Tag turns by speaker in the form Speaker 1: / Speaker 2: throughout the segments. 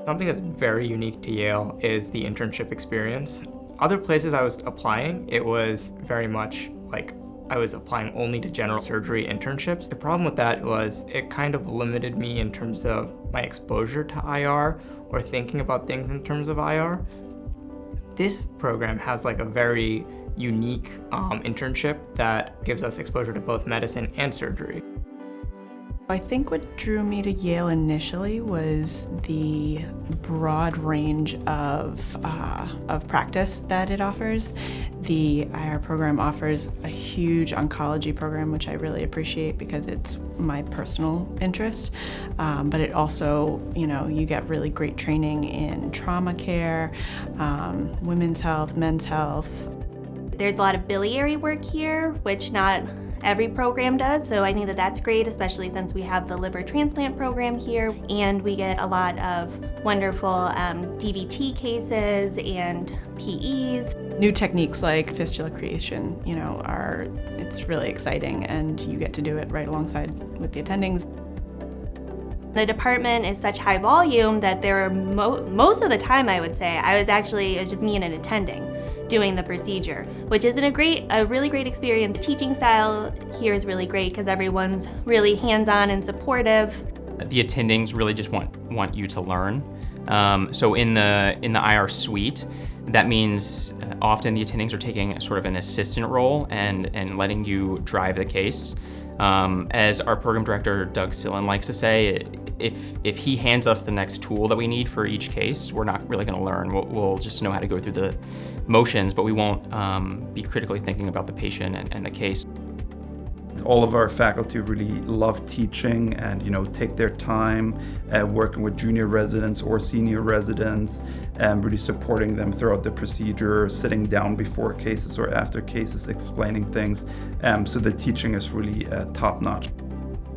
Speaker 1: Something that's very unique to Yale is the internship experience. Other places I was applying, it was very much like I was applying only to general surgery internships. The problem with that was it kind of limited me in terms of my exposure to IR or thinking about things in terms of IR. This program has like a very unique internship that gives us exposure to both medicine and surgery.
Speaker 2: I think what drew me to Yale initially was the broad range of practice that it offers. The IR program offers a huge oncology program, which I really appreciate because it's my personal interest. But it also, you get really great training in trauma care, women's health, men's health.
Speaker 3: There's a lot of biliary work here, which not every program does, so I think that that's great, especially since we have the liver transplant program here, and we get a lot of wonderful DVT cases and PEs.
Speaker 2: New techniques like fistula creation, it's really exciting, and you get to do it right alongside with the attendings.
Speaker 3: The department is such high volume that there are most of the time, I would say, it was just me and an attending doing the procedure, which is a really great experience. The teaching style here is really great because everyone's really hands-on and supportive.
Speaker 4: The attendings really just want you to learn. So in the IR suite, that means often the attendings are taking sort of an assistant role and letting you drive the case. As our program director, Doug Sillen, likes to say, if he hands us the next tool that we need for each case, we're not really going to learn. We'll just know how to go through the motions, but we won't be critically thinking about the patient and the case.
Speaker 5: All of our faculty really love teaching and take their time working with junior residents or senior residents and really supporting them throughout the procedure, sitting down before cases or after cases, explaining things. So the teaching is really top-notch.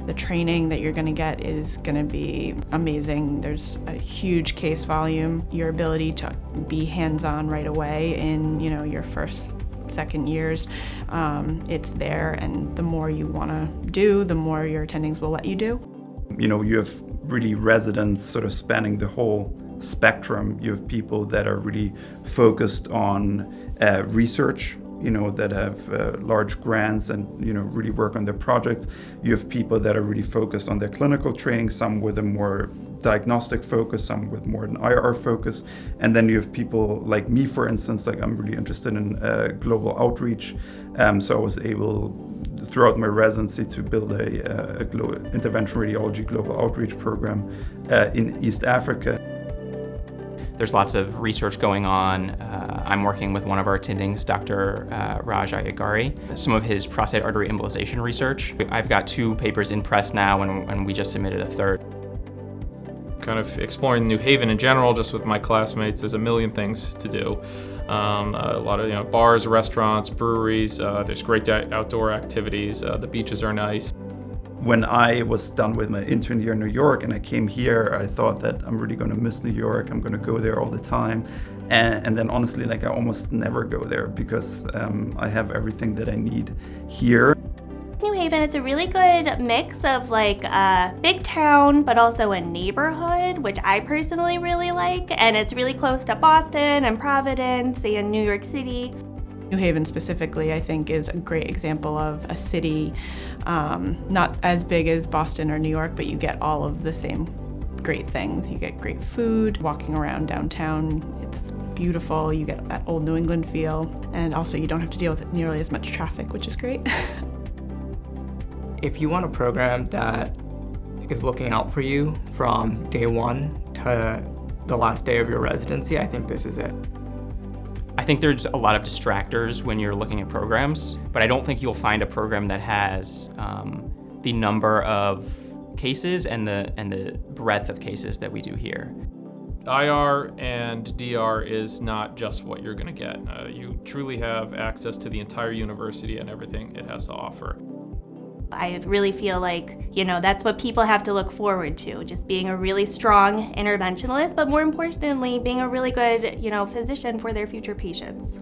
Speaker 2: The training that you're going to get is going to be amazing. There's a huge case volume. Your ability to be hands-on right away in your first, second years, it's there, and the more you want to do, the more your attendings will let you do.
Speaker 5: You have really residents sort of spanning the whole spectrum. You have people that are really focused on research, that have large grants and, really work on their projects. You have people that are really focused on their clinical training, some with a more diagnostic focus, some with more an IR focus. And then you have people like me, for instance, like I'm really interested in global outreach. So I was able, throughout my residency, to build a interventional radiology global outreach program in East Africa.
Speaker 4: There's lots of research going on. I'm working with one of our attendings, Dr. Raj Ayagari, some of his prostate artery embolization research. I've got 2 papers in press now, and we just submitted a 3rd.
Speaker 6: Kind of exploring New Haven in general, just with my classmates. There's a million things to do. A lot of bars, restaurants, breweries. There's great outdoor activities. The beaches are nice.
Speaker 5: When I was done with my intern year in New York and I came here, I thought that I'm really going to miss New York. I'm going to go there all the time. And then honestly, I almost never go there because I have everything that I need here.
Speaker 3: New Haven, it's a really good mix of a big town, but also a neighborhood, which I personally really like. And it's really close to Boston and Providence and New York City.
Speaker 2: New Haven specifically, I think, is a great example of a city not as big as Boston or New York, but you get all of the same great things. You get great food, walking around downtown, it's beautiful, you get that old New England feel, and also you don't have to deal with nearly as much traffic, which is great.
Speaker 1: If you want a program that is looking out for you from day one to the last day of your residency, I think this is it.
Speaker 4: I think there's a lot of distractors when you're looking at programs, but I don't think you'll find a program that has the number of cases and the breadth of cases that we do here.
Speaker 6: IR and DR is not just what you're going to get. You truly have access to the entire university and everything it has to offer.
Speaker 3: I really feel like, that's what people have to look forward to, just being a really strong interventionalist, but more importantly, being a really good, physician for their future patients.